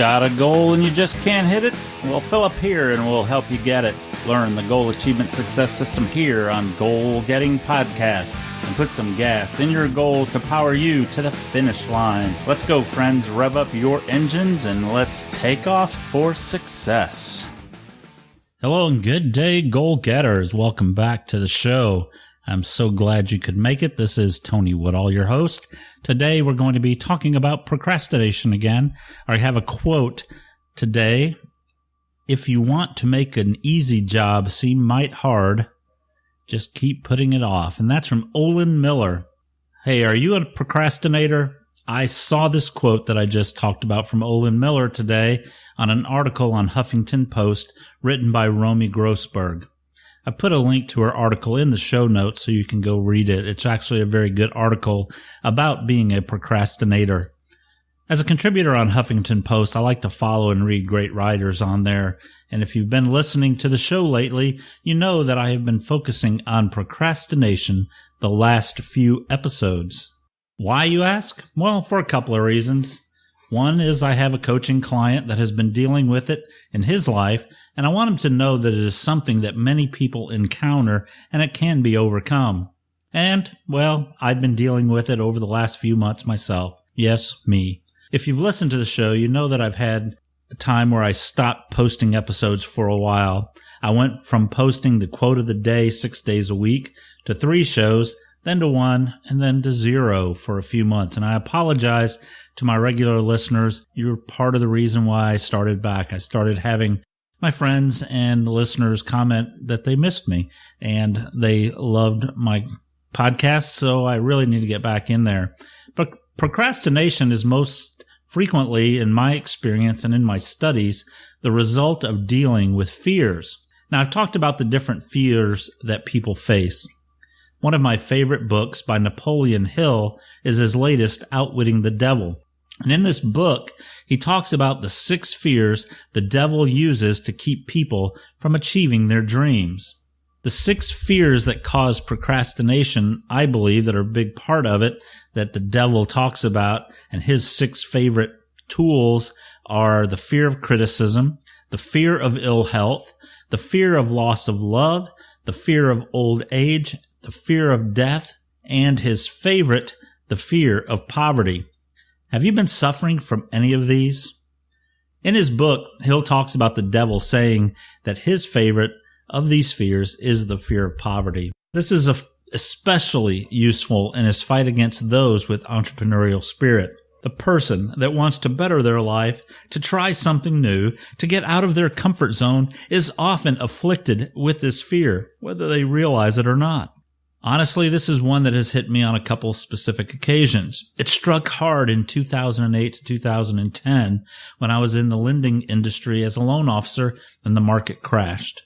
Got a goal and you just can't hit it? Well, Philip here and we'll help you get it. Learn the goal achievement success system here on Goal Getting Podcast and put some gas in your goals to power you to the finish line. Let's go, friends. Rev up your engines and let's take off for success. Hello and good day, goal getters. Welcome back to the show. I'm so glad you could make it. This is Tony Woodall, your host. Today we're going to be talking about procrastination again. I have a quote today. If you want to make an easy job seem might hard, just keep putting it off. And that's from Olin Miller. Hey, are you a procrastinator? I saw this quote that I just talked about from Olin Miller today on an article on Huffington Post written by Romi Grossberg. I put a link to her article in the show notes so you can go read it. It's actually a very good article about being a procrastinator. As a contributor on Huffington Post, I like to follow and read great writers on there. And if you've been listening to the show lately, you know that I have been focusing on procrastination the last few episodes. Why, you ask? Well, for a couple of reasons. One is I have a coaching client that has been dealing with it in his life, and I want him to know that it is something that many people encounter and it can be overcome. And, well, I've been dealing with it over the last few months myself. Yes, me. If you've listened to the show, you know that I've had a time where I stopped posting episodes for a while. I went from posting the quote of the day 6 days a week to 3 shows, then to 1, and then to 0 for a few months. And I apologize to my regular listeners. You're part of the reason why I started back. I started having my friends and listeners comment that they missed me and they loved my podcast, so I really need to get back in there. But procrastination is most frequently, in my experience and in my studies, the result of dealing with fears. Now, I've talked about the different fears that people face. One of my favorite books by Napoleon Hill is his latest, Outwitting the Devil. And in this book, he talks about the 6 fears the devil uses to keep people from achieving their dreams. The 6 fears that cause procrastination, I believe, that are a big part of it, that the devil talks about, and his 6 favorite tools are the fear of criticism, the fear of ill health, the fear of loss of love, the fear of old age, the fear of death, and his favorite, the fear of poverty. Have you been suffering from any of these? In his book, Hill talks about the devil saying that his favorite of these fears is the fear of poverty. This is especially useful in his fight against those with entrepreneurial spirit. The person that wants to better their life, to try something new, to get out of their comfort zone is often afflicted with this fear, whether they realize it or not. Honestly, this is one that has hit me on a couple specific occasions. It struck hard in 2008 to 2010 when I was in the lending industry as a loan officer and the market crashed.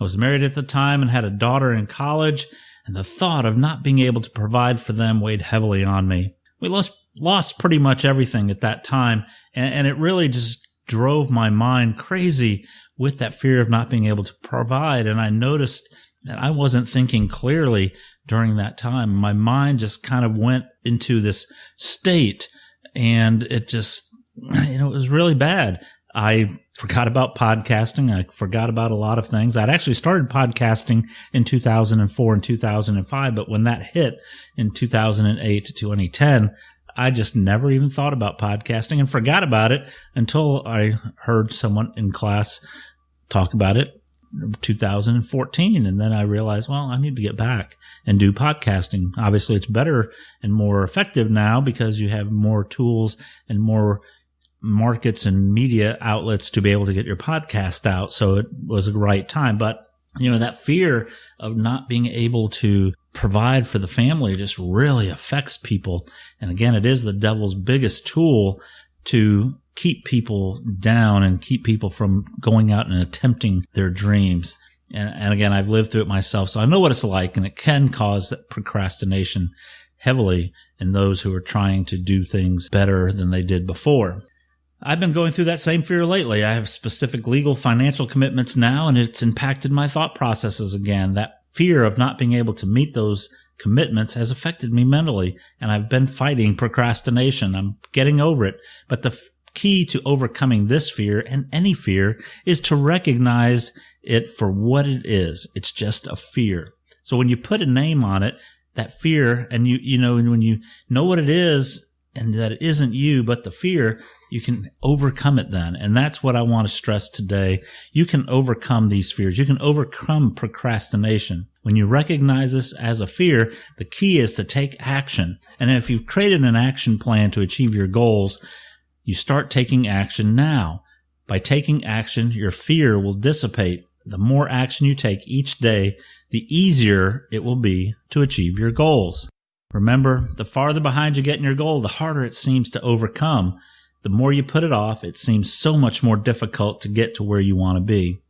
I was married at the time and had a daughter in college, and the thought of not being able to provide for them weighed heavily on me. We lost pretty much everything at that time, and it really just drove my mind crazy with that fear of not being able to provide, and I noticed that I wasn't thinking clearly during that time. My mind just kind of went into this state, and it just, it was really bad. I forgot about podcasting. I forgot about a lot of things. I'd actually started podcasting in 2004 and 2005, but when that hit in 2008 to 2010, I just never even thought about podcasting and forgot about it until I heard someone in class talk about it 2014, and then I realized, well, I need to get back and do podcasting. Obviously, it's better and more effective now because you have more tools and more markets and media outlets to be able to get your podcast out, so it was a right time. But, that fear of not being able to provide for the family just really affects people. And again, it is the devil's biggest tool to keep people down and keep people from going out and attempting their dreams. And again, I've lived through it myself, so I know what it's like, and it can cause procrastination heavily in those who are trying to do things better than they did before. I've been going through that same fear lately. I have specific legal financial commitments now, and it's impacted my thought processes again. That fear of not being able to meet those commitments has affected me mentally, and I've been fighting procrastination. I'm getting over it, but key to overcoming this fear and any fear is to recognize it for what it is. It's just a fear. So when you put a name on it, that fear, and when you know what it is and that it isn't you, but the fear, you can overcome it then. And that's what I want to stress today. You can overcome these fears. You can overcome procrastination. When you recognize this as a fear, the key is to take action. And if you've created an action plan to achieve your goals, you start taking action now. By taking action, your fear will dissipate. The more action you take each day, the easier it will be to achieve your goals. Remember, the farther behind you get in your goal, the harder it seems to overcome. The more you put it off, it seems so much more difficult to get to where you want to be.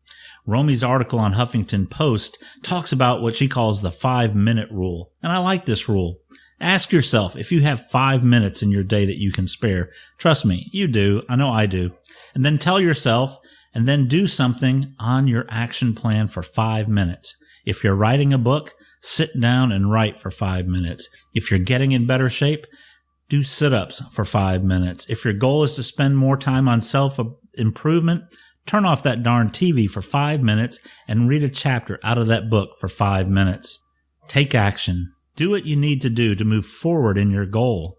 Romi's article on Huffington Post talks about what she calls the 5-minute rule. And I like this rule. Ask yourself if you have 5 minutes in your day that you can spare. Trust me, you do. I know I do. And then tell yourself, and then do something on your action plan for 5 minutes. If you're writing a book, sit down and write for 5 minutes. If you're getting in better shape, do sit-ups for 5 minutes. If your goal is to spend more time on self-improvement, turn off that darn TV for 5 minutes and read a chapter out of that book for 5 minutes. Take action. Do what you need to do to move forward in your goal.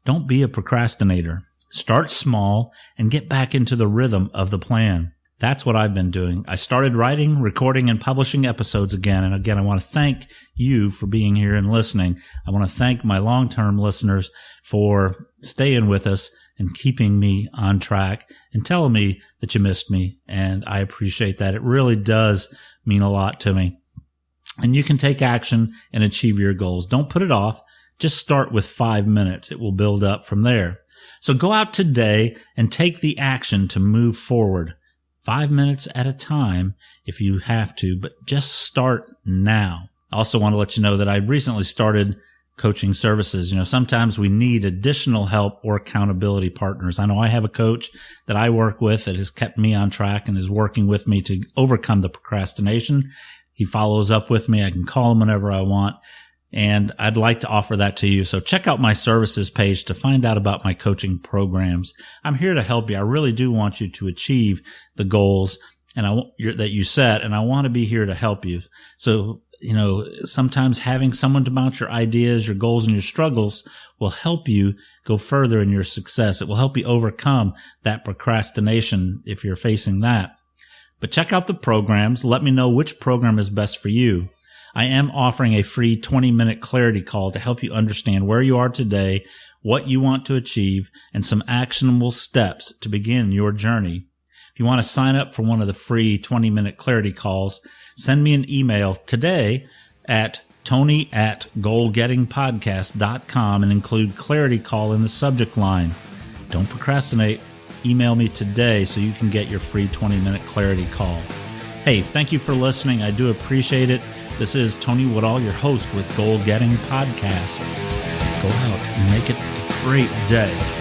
Don't be a procrastinator. Start small and get back into the rhythm of the plan. That's what I've been doing. I started writing, recording, and publishing episodes again. And again, I want to thank you for being here and listening. I want to thank my long-term listeners for staying with us and keeping me on track and telling me that you missed me. And I appreciate that. It really does mean a lot to me. And you can take action and achieve your goals. Don't put it off. Just start with 5 minutes. It will build up from there. So go out today and take the action to move forward. 5 minutes at a time if you have to, but just start now. I also want to let you know that I recently started coaching services. Sometimes we need additional help or accountability partners. I know I have a coach that I work with that has kept me on track and is working with me to overcome the procrastination. He follows up with me. I can call him whenever I want. And I'd like to offer that to you. So check out my services page to find out about my coaching programs. I'm here to help you. I really do want you to achieve the goals that you set, and I want to be here to help you. So, sometimes having someone to bounce your ideas, your goals, and your struggles will help you go further in your success. It will help you overcome that procrastination if you're facing that. But check out the programs. Let me know which program is best for you. I am offering a free 20-minute clarity call to help you understand where you are today, what you want to achieve, and some actionable steps to begin your journey. If you want to sign up for one of the free 20-minute clarity calls, send me an email today at tony@goalgettingpodcast.com and include clarity call in the subject line. Don't procrastinate. Email me today so you can get your free 20-minute clarity call. Hey, thank you for listening. I do appreciate it. This is Tony Woodall, your host with Goal Getting Podcast. Go out and make it a great day.